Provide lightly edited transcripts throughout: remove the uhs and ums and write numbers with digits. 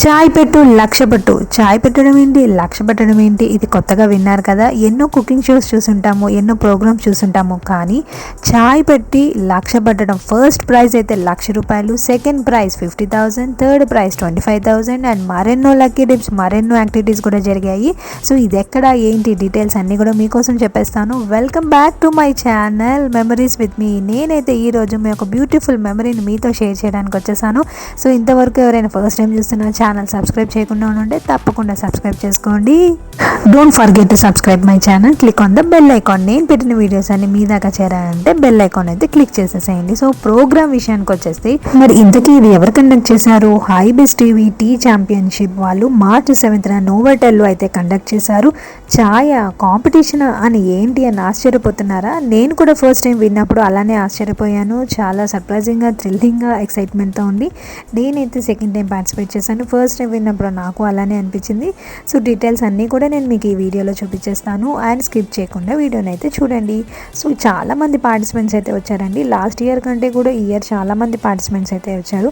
చాయ్ పెట్టు లక్ష పెట్టు, చాయ్ పెట్టడం ఏంటి లక్ష పెట్టడం ఏంటి, ఇది కొత్తగా విన్నారు కదా. ఎన్నో కుకింగ్ షోస్ చూసుంటాము, ఎన్నో ప్రోగ్రామ్స్ చూసుంటాము, కానీ చాయ్ పెట్టి లక్ష పెట్టడం, ఫస్ట్ ప్రైజ్ అయితే ₹1,00,000, second prize 50,000, third prize 25,000 and మరెన్నో లక్కీ డిప్స్, మరెన్నో యాక్టివిటీస్ కూడా జరిగాయి. సో ఇది ఎక్కడ ఏంటి డీటెయిల్స్ అన్నీ కూడా మీకోసం చెప్పేస్తాను. Welcome back to my channel memories with me. నేనైతే ఈరోజు మీ ఒక బ్యూటిఫుల్ మెమరీని మీతో షేర్ చేయడానికి వచ్చేసాను. సో ఇంతవరకు ఎవరైనా ఫస్ట్ టైం చూస్తున్న ఛానల్ సబ్స్క్రైబ్ చేయకుండా ఉంటే తప్పకుండా సబ్స్క్రైబ్ చేసుకోండి. Don't forget to subscribe my channel, click on the bell icon. నేను పెట్టిన వీడియోస్ అన్ని మీ దాకా చేరాలంటే బెల్ ఐకాన్ అయితే క్లిక్ చేసేసేయండి. సో ప్రోగ్రామ్ విషయానికి వచ్చేస్తే, మరి ఇంతకీ ఇది ఎవరు కండక్ట్ చేశారు? హైబీస్ టీవీ టీ ఛాంపియన్షిప్ వాళ్ళు March 7th నోవోటెల్లో అయితే కండక్ట్ చేశారు. ఛాయ కాంపిటీషన్ అని ఏంటి అని ఆశ్చర్యపోతున్నారా? నేను కూడా ఫస్ట్ టైం విన్నప్పుడు అలానే ఆశ్చర్యపోయాను. చాలా సర్ప్రైజింగ్గా, థ్రిల్లింగ్గా, ఎక్సైట్మెంట్తో ఉంది. నేనైతే సెకండ్ టైం పార్టిసిపేట్ చేశాను. ఫస్ట్ టైం విన్నప్పుడు నాకు అలానే అనిపించింది. సో డీటెయిల్స్ అన్నీ కూడా నేను మీకు ఈ వీడియోలో చూపించేస్తాను. అండ్ స్కిప్ చేయకుండా వీడియోని అయితే చూడండి. సో చాలామంది పార్టిసిపెంట్స్ అయితే వచ్చారండి. లాస్ట్ ఇయర్ కంటే కూడా ఈ ఇయర్ చాలామంది పార్టిసిపెంట్స్ అయితే వచ్చారు.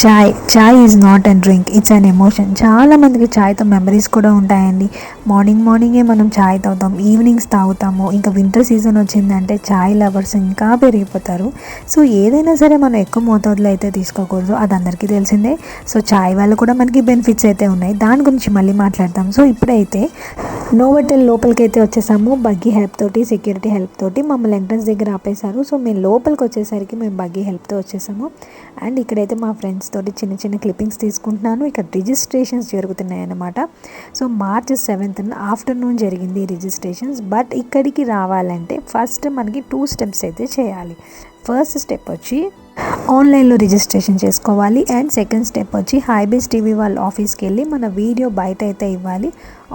Chai is not and drink, it's an emotion. చాలామందికి చాయ్తో మెమరీస్ కూడా ఉంటాయండి. మార్నింగే మనం చాయ్ తాగుతాం, ఈవినింగ్స్ తాగుతాము. ఇంకా వింటర్ సీజన్ వచ్చిందంటే చాయ్ లవర్స్ ఇంకా పెరిగిపోతారు. సో ఏదైనా సరే మనం ఎక్కువ మోతాదులో అయితే తీసుకోకూడదు, అది అందరికీ తెలిసిందే. సో చాయ్ వల్ల కూడా మనకి బెనిఫిట్స్ అయితే ఉన్నాయి, దాని గురించి మళ్ళీ మాట్లాడతాం. సో ఇప్పుడైతే నోవోటెల్ లోపలికి అయితే వచ్చేసాము. బగ్గీ హెల్ప్ తోటి, సెక్యూరిటీ హెల్ప్ తోటి మమ్మల్ని ఎంట్రన్స్ దగ్గర ఆపేశారు. సో మేము లోపలికి వచ్చేసరికి మేము బగ్గీ హెల్ప్తో వచ్చేసాము. అండ్ ఇక్కడైతే మా ఫ్రెండ్స్ తోటి చిన్న క్లిప్పింగ్స్ తీసుకుంటున్నాను. ఇక్కడ రిజిస్ట్రేషన్స్ జరుగుతున్నాయి అన్నమాట. సో March 7th ఆఫ్టర్నూన్ జరిగింది ఈ రిజిస్ట్రేషన్స్. బట్ ఇక్కడికి రావాలంటే ఫస్ట్ మనకి 2 స్టెప్స్ అయితే చేయాలి. ఫస్ట్ స్టెప్ వచ్చి ఆన్లైన్లో రిజిస్ట్రేషన్ చేసుకోవాలి. అండ్ సెకండ్ స్టెప్ వచ్చి హైబీస్ టీవీ వాళ్ళ ఆఫీస్కి వెళ్ళి మన వీడియో బయట అయితే ఇవ్వాలి.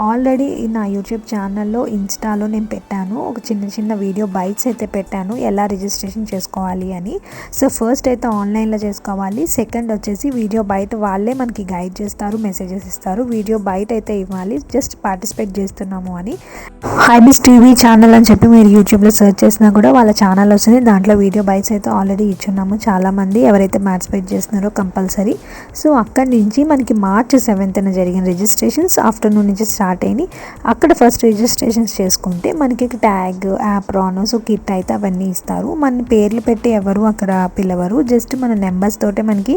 ఆల్రెడీ నా యూట్యూబ్ ఛానల్లో, ఇన్స్టాలో నేను పెట్టాను, ఒక చిన్న వీడియో బైట్స్ అయితే పెట్టాను ఎలా రిజిస్ట్రేషన్ చేసుకోవాలి అని. సో ఫస్ట్ అయితే ఆన్లైన్లో చేసుకోవాలి. సెకండ్ వచ్చేసి వీడియో బయట వాళ్ళే మనకి గైడ్ చేస్తారు, మెసేజెస్ ఇస్తారు. వీడియో బయట అయితే ఇవ్వాలి, జస్ట్ పార్టిసిపేట్ చేస్తున్నాము అని. హైబీస్ టీవీ ఛానల్ అని చెప్పి మీరు యూట్యూబ్లో సెర్చ్ చేసినా కూడా వాళ్ళ ఛానల్ వస్తుంది. దాంట్లో వీడియో బైట్స్ అయితే ఆల్రెడీ ఇచ్చున్నాము చాలామంది ఎవరైతే పార్టిసిపేట్ చేస్తున్నారో కంపల్సరీ. సో అక్కడి నుంచి మనకి March 7th జరిగిన రిజిస్ట్రేషన్స్ ఆఫ్టర్నూన్ నుంచి స్టార్ట్ అయినాయి. అక్కడ ఫస్ట్ రిజిస్ట్రేషన్స్ చేసుకుంటే మనకి ట్యాగ్, యాప్రాన్, సో కిట్ అయితే అవన్నీ ఇస్తారు. మన పేర్లు పెట్టి ఎవరు అక్కడ పిలవరు, జస్ట్ మన నెంబర్స్ తోటే మనకి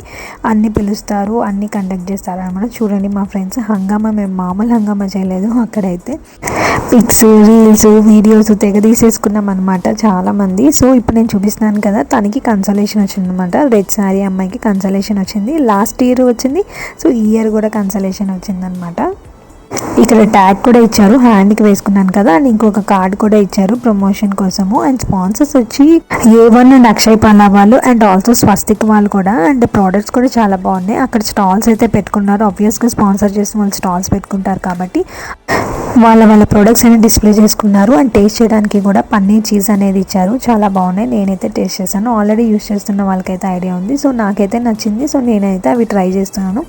అన్ని పిలుస్తారు, అన్ని కండక్ట్ చేస్తారు అనమాట. చూడండి మా ఫ్రెండ్స్ హంగామా, మేము మామూలు హంగామా చేయలేదు. అక్కడైతే పిక్స్, రీల్స్, వీడియోస్ తెగ తీసేసుకున్నాం అనమాట చాలామంది. సో ఇప్పుడు నేను చూపిస్తున్నాను కదా, తనకి కన్సలేషన్ వచ్చింది అనమాట. రెడ్ శారీ అమ్మాయికి కన్సలేషన్ వచ్చింది. లాస్ట్ ఇయర్ వచ్చింది, సో ఈ ఇయర్ కూడా కన్సలేషన్ వచ్చిందనమాట. ఇక్కడ ట్యాగ్ కూడా ఇచ్చారు, హ్యాండ్కి వేసుకున్నాను కదా. అండ్ ఇంకొక కార్డ్ కూడా ఇచ్చారు ప్రమోషన్ కోసము. అండ్ స్పాన్సర్స్ వచ్చి A1 అండ్ అక్షయ్ పాలా వాళ్ళు, అండ్ ఆల్సో స్వస్తిక్ వాళ్ళు కూడా. అండ్ ప్రోడక్ట్స్ కూడా చాలా బాగున్నాయి. అక్కడ స్టాల్స్ అయితే పెట్టుకున్నారు. ఆబ్వియస్గా స్పాన్సర్ చేసిన వాళ్ళు స్టాల్స్ పెట్టుకుంటారు కాబట్టి వాళ్ళ ప్రొడక్ట్స్ అనేది డిస్ప్లే చేసుకున్నారు. అండ్ టేస్ట్ చేయడానికి కూడా పన్నీర్ చీజ్ అనేది ఇచ్చారు, చాలా బాగున్నాయి. నేనైతే టేస్ట్ చేశాను, ఆల్రెడీ యూస్ చేస్తున్న వాళ్ళకైతే ఐడియా ఉంది. సో నాకైతే నచ్చింది. సో నేనైతే అవి ట్రై చేస్తున్నాను.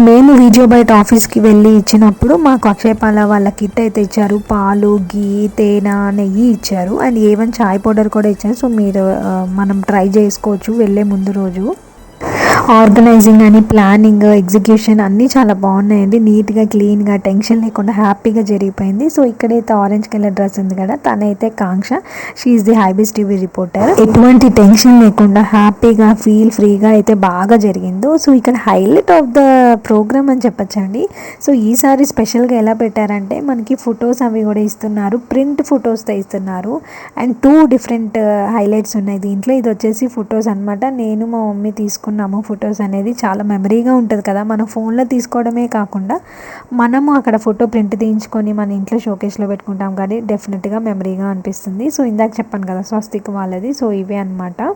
మేము వీడియో బయట ఆఫీస్కి వెళ్ళి ఇచ్చినప్పుడు మాకు అక్షయ్ పాలా వాళ్ళ కిట్ అయితే ఇచ్చారు. పాలు, గీ, తేనె, నెయ్యి ఇచ్చారు. అండ్ A1 చాయ్ పౌడర్ కూడా ఇచ్చారు. సో మీరు మనం ట్రై చేసుకోవచ్చు వెళ్ళే ముందు రోజు. ఆర్గనైజింగ్ అని, ప్లానింగ్, ఎగ్జిక్యూషన్ అన్నీ చాలా బాగున్నాయండి. నీట్గా, క్లీన్గా, టెన్షన్ లేకుండా హ్యాపీగా జరిగిపోయింది. సో ఇక్కడైతే ఆరెంజ్ కలర్ డ్రెస్ ఉంది కదా, తనైతే కాంక్ష, she is the హైబీస్ TV reporter. ఎటువంటి టెన్షన్ లేకుండా హ్యాపీగా, ఫీల్ ఫ్రీగా అయితే బాగా జరిగిందో. సో ఇక్కడ హైలైట్ ఆఫ్ ద ప్రోగ్రామ్ అని చెప్పచ్చండి. సో ఈసారి స్పెషల్గా ఎలా పెట్టారంటే మనకి ఫొటోస్ అవి కూడా ఇస్తున్నారు, ప్రింట్ ఫొటోస్తో ఇస్తున్నారు. అండ్ 2 డిఫరెంట్ హైలైట్స్ ఉన్నాయి దీంట్లో. ఇది వచ్చేసి ఫొటోస్ అనమాట. నేను మా మమ్మీ తీసుకున్నాము ఫొటోస్ అనేది. చాలా మెమరీగా ఉంటుంది కదా, మన ఫోన్లో తీసుకోవడమే కాకుండా మనము అక్కడ ఫోటో ప్రింట్ తీయించుకొని మన ఇంట్లో షోకేస్లో పెట్టుకుంటాం కానీ డెఫినెట్గా మెమరీగా అనిపిస్తుంది. సో ఇందాక చెప్పాను కదా స్వస్తిక్ వాళ్ళది. సో ఇవే అనమాట.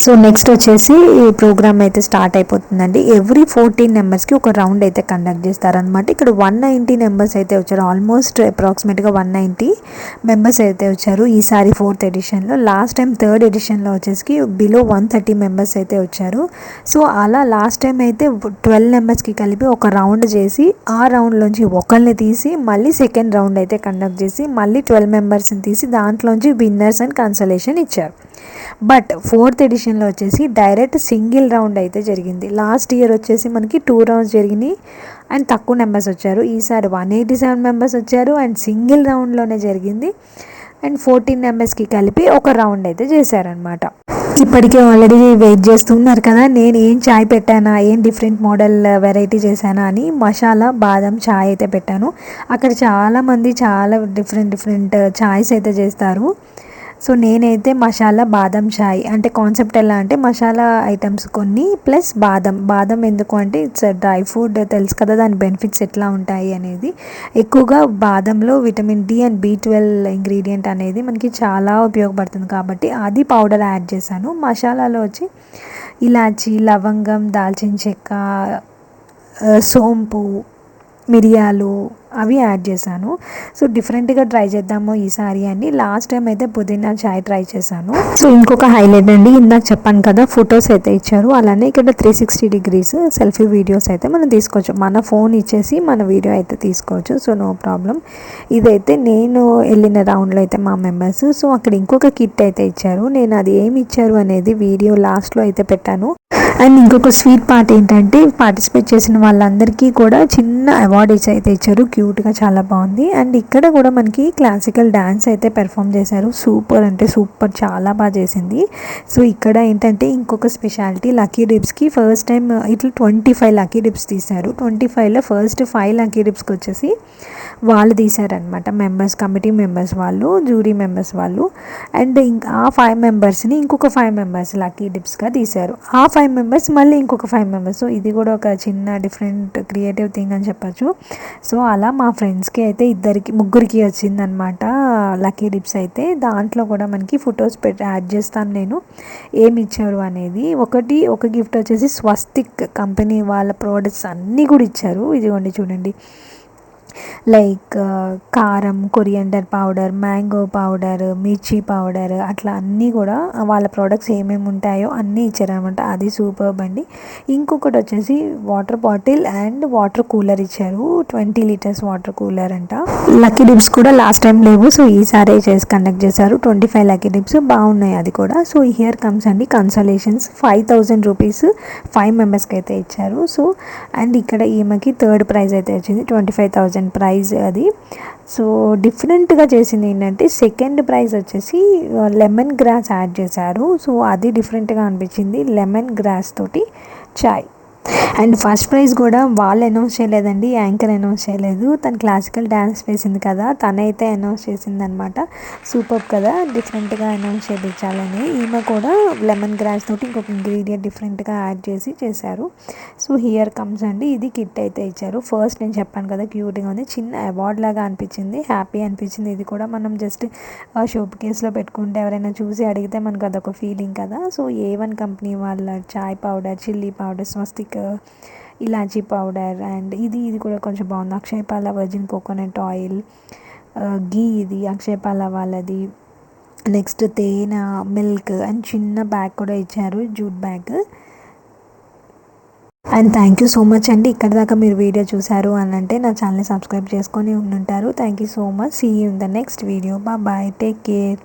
సో నెక్స్ట్ వచ్చేసి ఈ ప్రోగ్రామ్ అయితే స్టార్ట్ అయిపోతుందండి. ఎవ్రీ 14 మెంబర్స్కి ఒక రౌండ్ అయితే కండక్ట్ చేస్తారనమాట. ఇక్కడ 190 మెంబర్స్ అయితే వచ్చారు, ఆల్మోస్ట్ అప్రాక్సిమేట్గా 190 మెంబర్స్ అయితే వచ్చారు ఈసారి 4th ఎడిషన్లో. లాస్ట్ టైం 3rd ఎడిషన్లో వచ్చేసి బిలో 130 మెంబర్స్ అయితే వచ్చారు. సో అలా లాస్ట్ టైం అయితే 12 మెంబర్స్కి కలిపి ఒక రౌండ్ చేసి ఆ రౌండ్లోంచి ఒకరిని తీసి మళ్ళీ సెకండ్ రౌండ్ అయితే కండక్ట్ చేసి మళ్ళీ 12 మెంబర్స్ని తీసి దాంట్లోంచి విన్నర్స్ అండ్ కన్సలేషన్ ఇచ్చారు. బట్ 4th ఎడిషన్లో వచ్చేసి డైరెక్ట్ సింగిల్ రౌండ్ అయితే జరిగింది. లాస్ట్ ఇయర్ వచ్చేసి మనకి 2 రౌండ్స్ జరిగినాయి అండ్ తక్కువ నెంబర్స్ వచ్చారు. ఈసారి 187 మెంబర్స్ వచ్చారు అండ్ సింగిల్ రౌండ్లోనే జరిగింది అండ్ 14 మెంబర్స్కి కలిపి ఒక రౌండ్ అయితే చేశారనమాట. ఇప్పటికే ఆల్రెడీ వెయిట్ చేస్తున్నారు కదా, నేను ఏం చాయ్ పెట్టానా, ఏం డిఫరెంట్ మోడల్ వెరైటీ చేశానా అని మసాలా బాదం చాయ్ అయితే పెట్టాను. అక్కడ చాలామంది చాలా డిఫరెంట్ చాయ్స్ అయితే చేస్తారు. సో నేనైతే మసాలా బాదం చాయ్ అంటే కాన్సెప్ట్ ఎలా అంటే మసాలా ఐటమ్స్ కొన్ని ప్లస్ బాదం ఎందుకు అంటే ఇట్స్ డ్రై ఫుడ్, తెలుసు కదా దాని బెనిఫిట్స్ ఎట్లా ఉంటాయి అనేది. ఎక్కువగా బాదంలో vitamin D and B12 ingredient అనేది మనకి చాలా ఉపయోగపడుతుంది కాబట్టి అది పౌడర్ యాడ్ చేశాను. మసాలాలో వచ్చి ఇలాచి, లవంగం, దాల్చిన చెక్క, సోంపు, మిరియాలు అవి యాడ్ చేశాను. సో డిఫరెంట్గా ట్రై చేద్దాము ఈసారి అని లాస్ట్ టైం అయితే పుదీనా చాయ్ ట్రై చేశాను. సో ఇంకొక హైలైట్ అండి, ఇందాక చెప్పాను కదా ఫొటోస్ అయితే ఇచ్చారు, అలానే ఇక్కడ 360 డిగ్రీస్ సెల్ఫీ వీడియోస్ అయితే మనం తీసుకోవచ్చు. మన ఫోన్ ఇచ్చేసి మన వీడియో అయితే తీసుకోవచ్చు. So no problem. ఇదైతే నేను వెళ్ళిన రౌండ్లో అయితే మా మెంబర్స్. సో అక్కడ ఇంకొక కిట్ అయితే ఇచ్చారు. నేను అది ఏమి ఇచ్చారు అనేది వీడియో లాస్ట్లో అయితే పెట్టాను. అండ్ ఇంకొక స్వీట్ పార్ట్ ఏంటంటే పార్టిసిపేట్ చేసిన వాళ్ళందరికీ కూడా చిన్న అవార్డ్స్ అయితే ఇచ్చారు. క్యూట్గా చాలా బాగుంది. అండ్ ఇక్కడ కూడా మనకి క్లాసికల్ డ్యాన్స్ అయితే పెర్ఫామ్ చేశారు. సూపర్ అంటే సూపర్, చాలా బాగా చేసింది. సో ఇక్కడ ఏంటంటే ఇంకొక స్పెషాలిటీ, లక్కీ డిప్స్కి ఫస్ట్ టైం ఇట్లా 25 లక్కీ డిప్స్ తీశారు. 25లో ఫస్ట్ 5 లక్కీ డిప్స్కి వచ్చేసి వాళ్ళు తీశారనమాట. కమిటీ మెంబర్స్ వాళ్ళు, జ్యూరీ మెంబర్స్ వాళ్ళు. అండ్ ఇంకా ఆ 5 మెంబర్స్ని ఇంకొక 5 మెంబర్స్ లక్కీ డిప్స్గా తీశారు. ఆ 5 మెంబర్స్ మళ్ళీ ఇంకొక 5 మెంబర్స్. సో ఇది కూడా ఒక చిన్న డిఫరెంట్ క్రియేటివ్ థింగ్ అని చెప్పచ్చు. సో అలా మా ఫ్రెండ్స్కి అయితే ముగ్గురికి వచ్చిందనమాట లక్కీ డిప్స్ అయితే. దాంట్లో కూడా మనకి ఫొటోస్ యాడ్ చేస్తాను నేను ఏమి ఇచ్చారు అనేది. ఒక గిఫ్ట్ వచ్చేసి స్వస్తిక్ కంపెనీ వాళ్ళ ప్రోడక్ట్స్ అన్నీ కూడా ఇచ్చారు. ఇదిగోండి చూడండి, లైక్ కారం, కొరియండర్ పౌడర్, మ్యాంగో పౌడర్, మిర్చి పౌడర్, అట్లా అన్నీ కూడా వాళ్ళ ప్రోడక్ట్స్ ఏమేమి ఉంటాయో అన్నీ ఇచ్చారనమాట. అది సూపర్బ్ అండి. ఇంకొకటి వచ్చేసి water bottle and water cooler ఇచ్చారు. 20 లీటర్స్ వాటర్ కూలర్ అంట. లక్కీ డిప్స్ కూడా లాస్ట్ టైం లేవు, సో ఈసారి కండక్ట్ చేశారు. 25 లక్కీ డిప్స్ బాగున్నాయి అది కూడా. సో హియర్ కమ్స్ అండి కన్సలేషన్స్. 5,000 రూపీస్ 5 మెంబర్స్కి అయితే ఇచ్చారు. సో అండ్ ఇక్కడ ఈమెకి థర్డ్ ప్రైజ్ అయితే వచ్చింది, 25,000 ప్రైజ్ అది. సో డిఫరెంట్గా చేసింది ఏంటంటే సెకండ్ ప్రైజ్ వచ్చేసి లెమన్ గ్రాస్ యాడ్ చేశారు. సో అది డిఫరెంట్గా అనిపించింది, లెమన్ గ్రాస్ తోటి చాయ్. అండ్ ఫస్ట్ ప్రైజ్ కూడా వాళ్ళు అనౌన్స్ చేయలేదండి, యాంకర్ అనౌన్స్ చేయలేదు. తను క్లాసికల్ డ్యాన్స్ వేసింది కదా, తనైతే అనౌన్స్ చేసిందనమాట. సూపర్ కదా, డిఫరెంట్గా అనౌన్స్ చేయించాలని. ఈమె కూడా లెమన్ గ్రాస్ తోటి ఇంకొక ఇంగ్రీడియంట్ డిఫరెంట్గా యాడ్ చేశారు. సో హియర్ కమ్స్ అండి, ఇది కిట్ అయితే ఇచ్చారు. ఫస్ట్ నేను చెప్పాను కదా క్యూట్గా ఉంది, చిన్న అవార్డ్ లాగా అనిపించింది, హ్యాపీ అనిపించింది. ఇది కూడా మనం జస్ట్ షోప్ కేసులో పెట్టుకుంటే ఎవరైనా చూసి అడిగితే మనకు అదొక ఫీలింగ్ కదా. సో A1 కంపెనీ వాళ్ళ చాయ్ పౌడర్, చిల్లీ పౌడర్, స్వస్తిక్ ఇలాచీ పౌడర్ అండ్ ఇది కూడా కొంచెం బాగుంది. Akshayapala virgin coconut oil, ghee, ఇది అక్షయపాల వాళ్ళది. నెక్స్ట్ తేనె, మిల్క్ అండ్ చిన్న బ్యాగ్ కూడా ఇచ్చారు, jute bag. And thank you so much అండి. ఇక్కడ దాకా మీరు వీడియో చూసారు అని అంటే నా ఛానల్ని సబ్స్క్రైబ్ చేసుకొని ఉండుంటారు. Thank you so much. See you in the next video. Bye, take care.